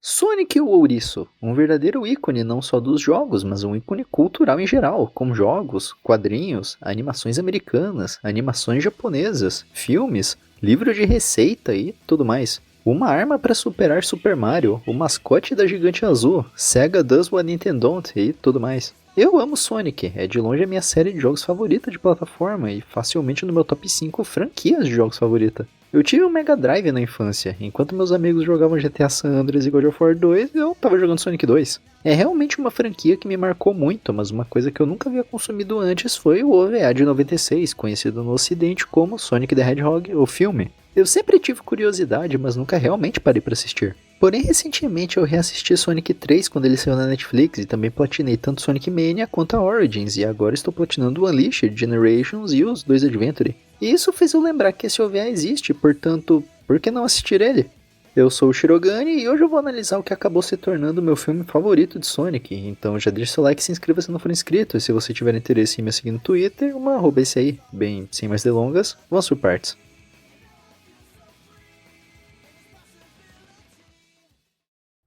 Sonic o Ouriço, um verdadeiro ícone não só dos jogos, mas um ícone cultural em geral, como jogos, quadrinhos, animações americanas, animações japonesas, filmes, livro de receita e tudo mais. Uma arma para superar Super Mario, o mascote da Gigante Azul, Sega Does What Nintendo Don't e tudo mais. Eu amo Sonic, é de longe a minha série de jogos favorita de plataforma e facilmente no meu top 5 franquias de jogos favorita. Eu tive um Mega Drive na infância, enquanto meus amigos jogavam GTA San Andreas e God of War 2, eu tava jogando Sonic 2. É realmente uma franquia que me marcou muito, mas uma coisa que eu nunca havia consumido antes foi o OVA de 96, conhecido no ocidente como Sonic the Hedgehog, o filme. Eu sempre tive curiosidade, mas nunca realmente parei para assistir. Porém, recentemente eu reassisti Sonic 3 quando ele saiu na Netflix e também platinei tanto Sonic Mania quanto a Origins, e agora estou platinando o Unleashed, Generations e os dois Adventure. E isso fez eu lembrar que esse OVA existe, portanto, por que não assistir ele? Eu sou o Shirogane e hoje eu vou analisar o que acabou se tornando o meu filme favorito de Sonic, então já deixa seu like e se inscreva se não for inscrito, e se você tiver interesse em me seguir no Twitter, esse aí. Bem, sem mais delongas, vamos por partes.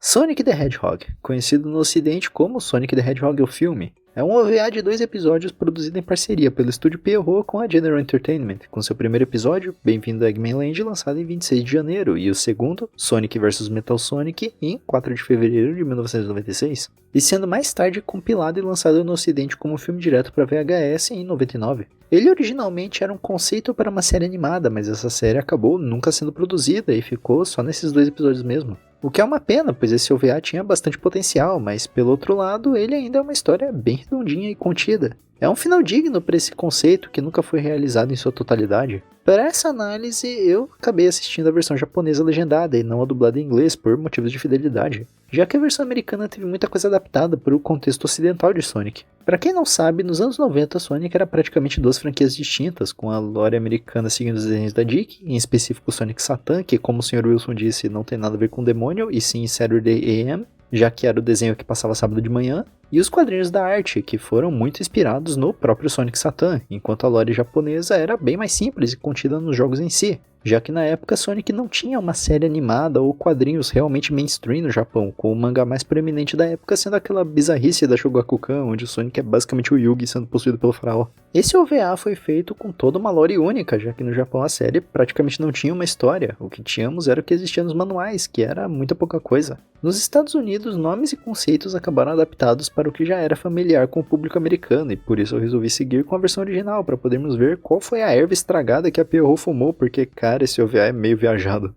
Sonic the Hedgehog, conhecido no ocidente como Sonic the Hedgehog o filme, é um OVA de 2 episódios produzido em parceria pelo estúdio Pierrot com a General Entertainment, com seu primeiro episódio, Bem-vindo a Eggman Land, lançado em 26 de janeiro, e o segundo, Sonic vs Metal Sonic, em 4 de fevereiro de 1996, e sendo mais tarde compilado e lançado no ocidente como filme direto para VHS em 99. Ele originalmente era um conceito para uma série animada, mas essa série acabou nunca sendo produzida e ficou só nesses 2 episódios mesmo. O que é uma pena, pois esse OVA tinha bastante potencial, mas pelo outro lado, ele ainda é uma história bem redondinha e contida. É um final digno para esse conceito que nunca foi realizado em sua totalidade. Para essa análise, eu acabei assistindo a versão japonesa legendada e não a dublada em inglês por motivos de fidelidade, já que a versão americana teve muita coisa adaptada para o contexto ocidental de Sonic. Para quem não sabe, nos anos 90 Sonic era praticamente 2 franquias distintas, com a lore americana seguindo os desenhos da Dick, em específico Sonic Satan, que como o Sr. Wilson disse não tem nada a ver com demônio, e sim Saturday AM, já que era o desenho que passava sábado de manhã, e os quadrinhos da arte, que foram muito inspirados no próprio Sonic Satan, enquanto a lore japonesa era bem mais simples e contida nos jogos em si, já que na época Sonic não tinha uma série animada ou quadrinhos realmente mainstream no Japão, com o mangá mais proeminente da época sendo aquela bizarrice da Shogakukan, onde o Sonic é basicamente o Yugi sendo possuído pelo faraó. Esse OVA foi feito com toda uma lore única, já que no Japão a série praticamente não tinha uma história, o que tínhamos era o que existia nos manuais, que era muita pouca coisa. Nos Estados Unidos, nomes e conceitos acabaram adaptados para o que já era familiar com o público americano, e por isso eu resolvi seguir com a versão original, para podermos ver qual foi a erva estragada que a Pierrot fumou, porque cara, esse OVA é meio viajado.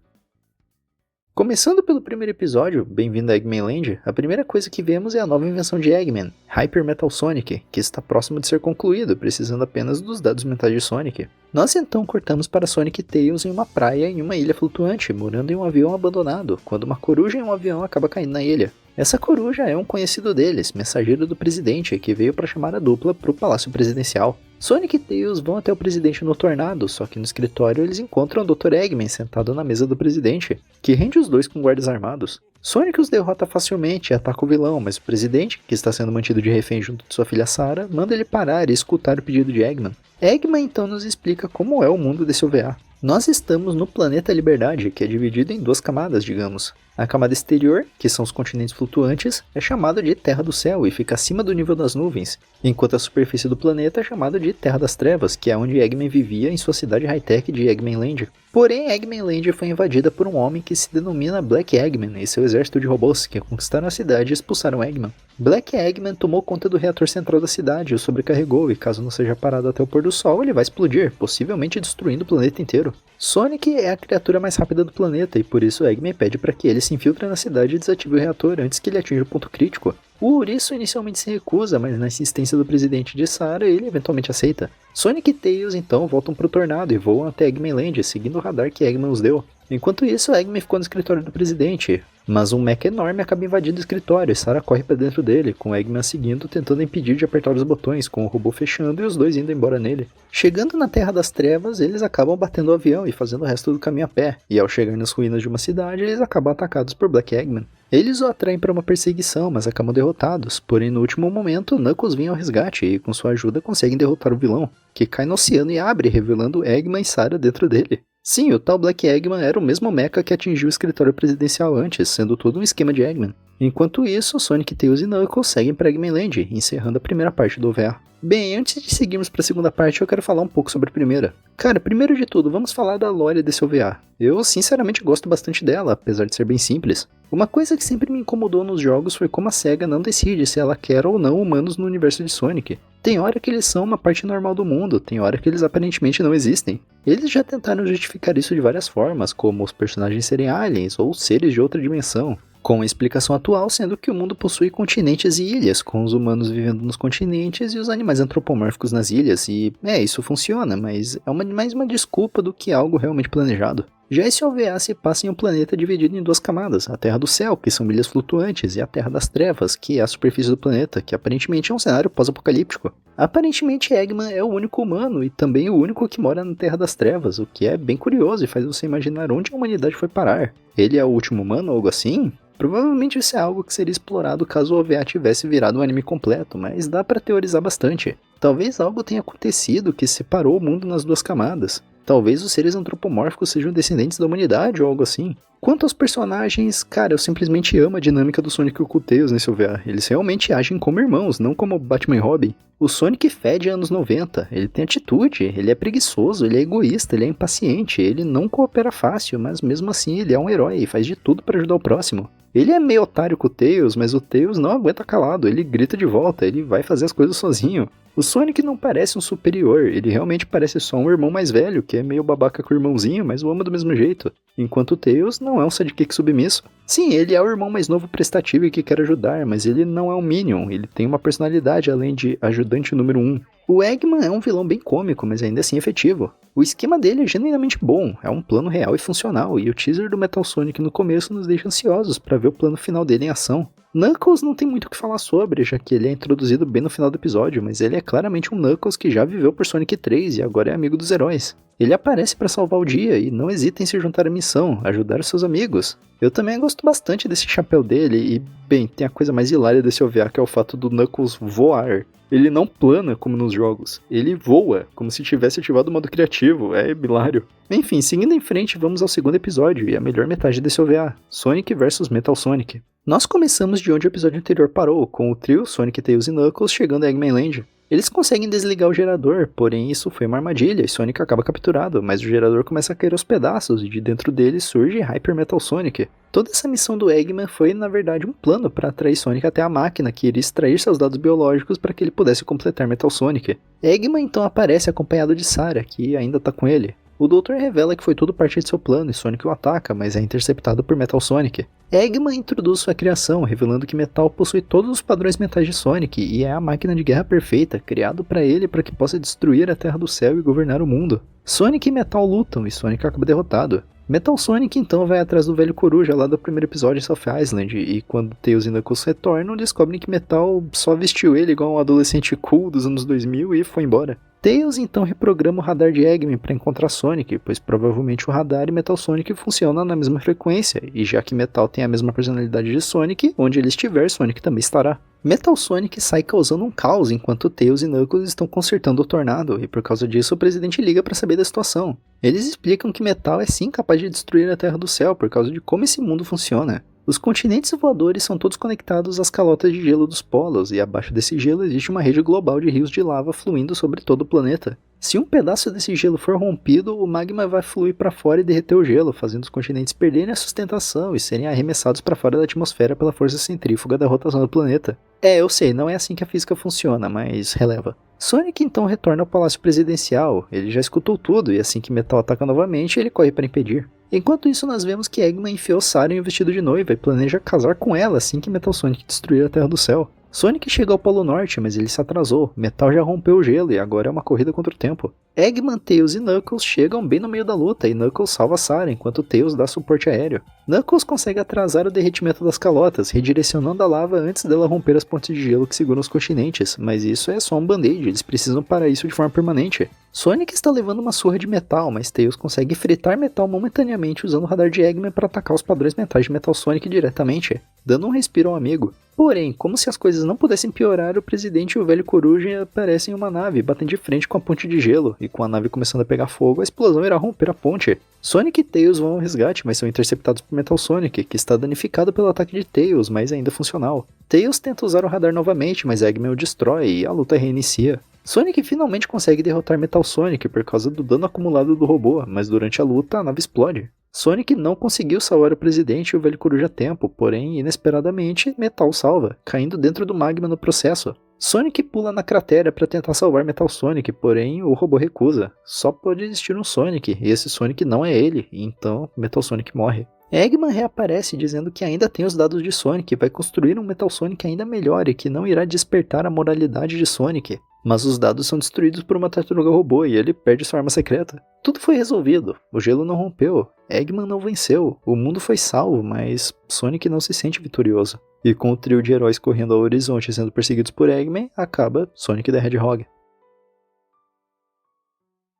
Começando pelo primeiro episódio, Bem-vindo a Eggman Land, a primeira coisa que vemos é a nova invenção de Eggman, Hyper Metal Sonic, que está próximo de ser concluído, precisando apenas dos dados mentais de Sonic. Nós então cortamos para Sonic e Tails em uma praia em uma ilha flutuante, morando em um avião abandonado, quando uma coruja em um avião acaba caindo na ilha. Essa coruja é um conhecido deles, mensageiro do presidente, que veio para chamar a dupla para o palácio presidencial. Sonic e Tails vão até o presidente no tornado, só que no escritório eles encontram o Dr. Eggman sentado na mesa do presidente, que rende os dois com guardas armados. Sonic os derrota facilmente e ataca o vilão, mas o presidente, que está sendo mantido de refém junto de sua filha Sarah, manda ele parar e escutar o pedido de Eggman. Eggman então nos explica como é o mundo desse OVA. Nós estamos no planeta Liberdade, que é dividido em 2 camadas, digamos. A camada exterior, que são os continentes flutuantes, é chamada de Terra do Céu e fica acima do nível das nuvens, enquanto a superfície do planeta é chamada de Terra das Trevas, que é onde Eggman vivia em sua cidade high-tech de Eggman Land. Porém, Eggman Land foi invadida por um homem que se denomina Black Eggman e seu exército de robôs que conquistaram a cidade e expulsaram Eggman. Black Eggman tomou conta do reator central da cidade e o sobrecarregou, e caso não seja parado até o pôr do sol, ele vai explodir, possivelmente destruindo o planeta inteiro. Sonic é a criatura mais rápida do planeta e por isso Eggman pede para que ele se infiltre na cidade e desative o reator antes que ele atinja o ponto crítico. O ouriço inicialmente se recusa, mas na insistência do presidente de Sarah, ele eventualmente aceita. Sonic e Tails então voltam para o tornado e voam até Eggman Land, seguindo o radar que Eggman os deu. Enquanto isso, Eggman ficou no escritório do presidente, mas um mecha enorme acaba invadindo o escritório e Sarah corre para dentro dele, com Eggman seguindo, tentando impedir de apertar os botões, com o robô fechando e os dois indo embora nele. Chegando na Terra das Trevas, eles acabam batendo o avião e fazendo o resto do caminho a pé, e ao chegar nas ruínas de uma cidade, eles acabam atacados por Black Eggman. Eles o atraem para uma perseguição, mas acabam derrotados, porém no último momento, Knuckles vem ao resgate e com sua ajuda conseguem derrotar o vilão, que cai no oceano e abre, revelando Eggman e Sarah dentro dele. Sim, o tal Black Eggman era o mesmo mecha que atingiu o escritório presidencial antes, sendo todo um esquema de Eggman. Enquanto isso, Sonic, Tails e Knuckles seguem para Eggman Land, encerrando a primeira parte do OVA. Bem, antes de seguirmos para a segunda parte, eu quero falar um pouco sobre a primeira. Cara, primeiro de tudo, vamos falar da lore desse OVA. Eu, sinceramente, gosto bastante dela, apesar de ser bem simples. Uma coisa que sempre me incomodou nos jogos foi como a SEGA não decide se ela quer ou não humanos no universo de Sonic. Tem hora que eles são uma parte normal do mundo, tem hora que eles aparentemente não existem. Eles já tentaram justificar isso de várias formas, como os personagens serem aliens ou seres de outra dimensão, com a explicação atual sendo que o mundo possui continentes e ilhas, com os humanos vivendo nos continentes e os animais antropomórficos nas ilhas, e isso funciona, mas é mais uma desculpa do que algo realmente planejado. Já esse OVA se passa em um planeta dividido em duas camadas, a Terra do Céu, que são ilhas flutuantes, e a Terra das Trevas, que é a superfície do planeta, que aparentemente é um cenário pós-apocalíptico. Aparentemente Eggman é o único humano e também o único que mora na Terra das Trevas, o que é bem curioso e faz você imaginar onde a humanidade foi parar. Ele é o último humano ou algo assim? Provavelmente isso é algo que seria explorado caso o OVA tivesse virado um anime completo, mas dá pra teorizar bastante. Talvez algo tenha acontecido que separou o mundo nas duas camadas. Talvez os seres antropomórficos sejam descendentes da humanidade ou algo assim. Quanto aos personagens, cara, eu simplesmente amo a dinâmica do Sonic e o Tails nesse OVA. Eles realmente agem como irmãos, não como Batman e Robin. O Sonic fede anos 90, ele tem atitude, ele é preguiçoso, ele é egoísta, ele é impaciente, ele não coopera fácil, mas mesmo assim ele é um herói e faz de tudo para ajudar o próximo. Ele é meio otário com o Tails, mas o Tails não aguenta calado, ele grita de volta, ele vai fazer as coisas sozinho. O Sonic não parece um superior, ele realmente parece só um irmão mais velho, que é meio babaca com o irmãozinho, mas o ama do mesmo jeito. Enquanto o Tails não é um sidekick submisso. Sim, ele é o irmão mais novo prestativo e que quer ajudar, mas ele não é um Minion, ele tem uma personalidade além de ajudante número 1. O Eggman é um vilão bem cômico, mas ainda assim efetivo. O esquema dele é genuinamente bom, é um plano real e funcional, e o teaser do Metal Sonic no começo nos deixa ansiosos para ver o plano final dele em ação. Knuckles não tem muito o que falar sobre, já que ele é introduzido bem no final do episódio, mas ele é claramente um Knuckles que já viveu por Sonic 3 e agora é amigo dos heróis. Ele aparece para salvar o dia e não hesita em se juntar à missão, ajudar os seus amigos. Eu também gosto bastante desse chapéu dele e, bem, tem a coisa mais hilária desse OVA que é o fato do Knuckles voar. Ele não plana como nos jogos, ele voa, como se tivesse ativado o modo criativo, é hilário. Enfim, seguindo em frente, vamos ao segundo episódio e a melhor metade desse OVA, Sonic vs Metal Sonic. Nós começamos de onde o episódio anterior parou, com o trio Sonic, Tails e Knuckles chegando a Eggman Land. Eles conseguem desligar o gerador, porém isso foi uma armadilha e Sonic acaba capturado, mas o gerador começa a cair aos pedaços e de dentro dele surge Hyper Metal Sonic. Toda essa missão do Eggman foi na verdade um plano para atrair Sonic até a máquina que iria extrair seus dados biológicos para que ele pudesse completar Metal Sonic. Eggman então aparece acompanhado de Sarah, que ainda tá com ele. O Doutor revela que foi tudo parte de seu plano e Sonic o ataca, mas é interceptado por Metal Sonic. Eggman introduz sua criação, revelando que Metal possui todos os padrões mentais de Sonic e é a máquina de guerra perfeita, criado para ele para que possa destruir a Terra do Céu e governar o mundo. Sonic e Metal lutam e Sonic acaba derrotado. Metal Sonic então vai atrás do velho coruja lá do primeiro episódio de South Island e quando Tails e Knuckles retornam, descobrem que Metal só vestiu ele igual um adolescente cool dos anos 2000 e foi embora. Tails então reprograma o radar de Eggman para encontrar Sonic, pois provavelmente o radar e Metal Sonic funcionam na mesma frequência, e já que Metal tem a mesma personalidade de Sonic, onde ele estiver, Sonic também estará. Metal Sonic sai causando um caos enquanto Tails e Knuckles estão consertando o tornado, e por causa disso o presidente liga para saber da situação. Eles explicam que Metal é sim capaz de destruir a Terra do Céu por causa de como esse mundo funciona. Os continentes voadores são todos conectados às calotas de gelo dos polos, e abaixo desse gelo existe uma rede global de rios de lava fluindo sobre todo o planeta. Se um pedaço desse gelo for rompido, o magma vai fluir para fora e derreter o gelo, fazendo os continentes perderem a sustentação e serem arremessados para fora da atmosfera pela força centrífuga da rotação do planeta. Eu sei, não é assim que a física funciona, mas releva. Sonic então retorna ao Palácio Presidencial, ele já escutou tudo e assim que Metal ataca novamente, ele corre para impedir. Enquanto isso, nós vemos que Eggman enfiou Sarah em um vestido de noiva e planeja casar com ela assim que Metal Sonic destruir a Terra do Céu. Sonic chegou ao Polo Norte, mas ele se atrasou. Metal já rompeu o gelo e agora é uma corrida contra o tempo. Eggman, Tails e Knuckles chegam bem no meio da luta e Knuckles salva Sarah enquanto Tails dá suporte aéreo. Knuckles consegue atrasar o derretimento das calotas, redirecionando a lava antes dela romper as pontes de gelo que seguram os continentes, mas isso é só um band-aid, eles precisam parar isso de forma permanente. Sonic está levando uma surra de Metal, mas Tails consegue fritar Metal momentaneamente usando o radar de Eggman para atacar os padrões mentais de Metal Sonic diretamente, dando um respiro ao amigo. Porém, como se as coisas não pudessem piorar, o presidente e o velho coruja aparecem em uma nave, batem de frente com a ponte de gelo, e com a nave começando a pegar fogo, a explosão irá romper a ponte. Sonic e Tails vão ao resgate, mas são interceptados por Metal Sonic, que está danificado pelo ataque de Tails, mas ainda funcional. Tails tenta usar o radar novamente, mas Eggman o destrói e a luta reinicia. Sonic finalmente consegue derrotar Metal Sonic por causa do dano acumulado do robô, mas durante a luta a nave explode. Sonic não conseguiu salvar o presidente e o velho coruja a tempo, porém, inesperadamente, Metal salva, caindo dentro do magma no processo. Sonic pula na cratera para tentar salvar Metal Sonic, porém o robô recusa. Só pode existir um Sonic, e esse Sonic não é ele, então Metal Sonic morre. Eggman reaparece dizendo que ainda tem os dados de Sonic e vai construir um Metal Sonic ainda melhor e que não irá despertar a moralidade de Sonic. Mas os dados são destruídos por uma tartaruga robô e ele perde sua arma secreta. Tudo foi resolvido, o gelo não rompeu, Eggman não venceu, o mundo foi salvo, mas Sonic não se sente vitorioso. E com o trio de heróis correndo ao horizonte sendo perseguidos por Eggman, acaba Sonic the Hedgehog.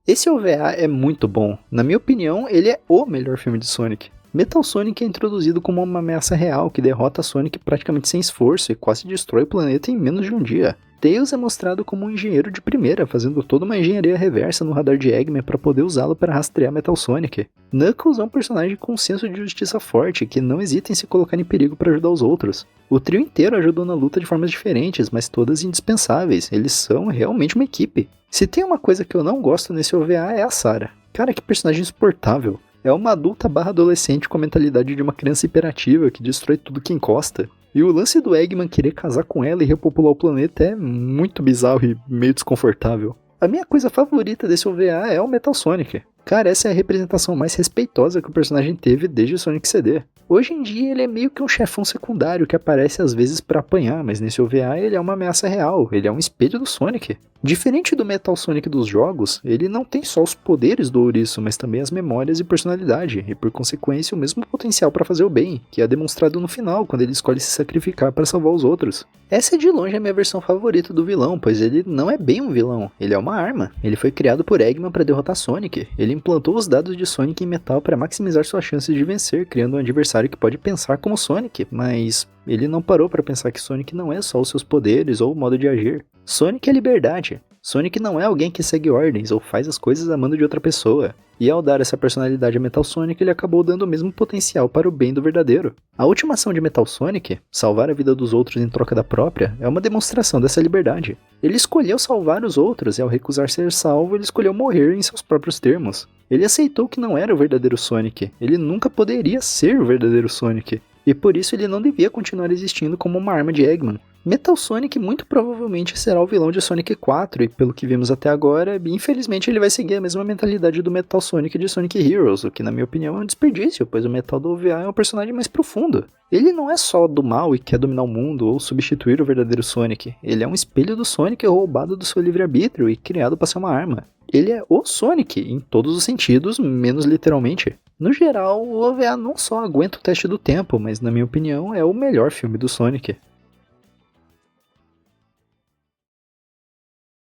Esse OVA é muito bom, na minha opinião ele é o melhor filme de Sonic. Metal Sonic é introduzido como uma ameaça real que derrota Sonic praticamente sem esforço e quase destrói o planeta em menos de um dia. Tails é mostrado como um engenheiro de primeira, fazendo toda uma engenharia reversa no radar de Eggman para poder usá-lo para rastrear Metal Sonic. Knuckles é um personagem com um senso de justiça forte, que não hesita em se colocar em perigo para ajudar os outros. O trio inteiro ajudou na luta de formas diferentes, mas todas indispensáveis, eles são realmente uma equipe. Se tem uma coisa que eu não gosto nesse OVA é a Sarah. Cara, que personagem insuportável. É uma adulta barra adolescente com a mentalidade de uma criança hiperativa que destrói tudo que encosta. E o lance do Eggman querer casar com ela e repopular o planeta é muito bizarro e meio desconfortável. A minha coisa favorita desse OVA é o Metal Sonic. Cara, essa é a representação mais respeitosa que o personagem teve desde Sonic CD. Hoje em dia ele é meio que um chefão secundário que aparece às vezes pra apanhar, mas nesse OVA ele é uma ameaça real, ele é um espelho do Sonic. Diferente do Metal Sonic dos jogos, ele não tem só os poderes do ouriço, mas também as memórias e personalidade, e por consequência o mesmo potencial para fazer o bem, que é demonstrado no final, quando ele escolhe se sacrificar para salvar os outros. Essa é de longe a minha versão favorita do vilão, pois ele não é bem um vilão, ele é uma arma. Ele foi criado por Eggman para derrotar Sonic, ele implantou os dados de Sonic em metal para maximizar suas chances de vencer, criando um adversário que pode pensar como Sonic, mas ele não parou para pensar que Sonic não é só os seus poderes ou o modo de agir. Sonic é liberdade. Sonic não é alguém que segue ordens ou faz as coisas a mando de outra pessoa. E ao dar essa personalidade a Metal Sonic, ele acabou dando o mesmo potencial para o bem do verdadeiro. A última ação de Metal Sonic, salvar a vida dos outros em troca da própria, é uma demonstração dessa liberdade. Ele escolheu salvar os outros e ao recusar ser salvo, ele escolheu morrer em seus próprios termos. Ele aceitou que não era o verdadeiro Sonic, ele nunca poderia ser o verdadeiro Sonic. E por isso ele não devia continuar existindo como uma arma de Eggman. Metal Sonic muito provavelmente será o vilão de Sonic 4 e pelo que vimos até agora, infelizmente ele vai seguir a mesma mentalidade do Metal Sonic de Sonic Heroes, o que na minha opinião é um desperdício, pois o Metal do OVA é um personagem mais profundo. Ele não é só do mal e quer dominar o mundo ou substituir o verdadeiro Sonic, ele é um espelho do Sonic roubado do seu livre-arbítrio e criado para ser uma arma. Ele é o Sonic, em todos os sentidos, menos literalmente. No geral, o OVA não só aguenta o teste do tempo, mas na minha opinião é o melhor filme do Sonic.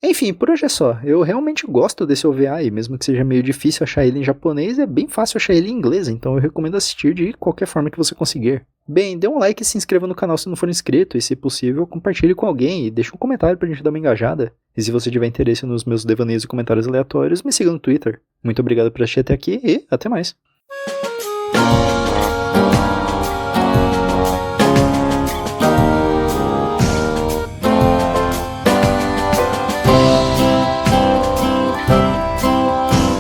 Enfim, por hoje é só. Eu realmente gosto desse OVA e mesmo que seja meio difícil achar ele em japonês, é bem fácil achar ele em inglês, então eu recomendo assistir de qualquer forma que você conseguir. Bem, dê um like e se inscreva no canal se não for inscrito, e se possível, compartilhe com alguém e deixe um comentário pra gente dar uma engajada. E se você tiver interesse nos meus devaneios e comentários aleatórios, me siga no Twitter. Muito obrigado por assistir até aqui e até mais.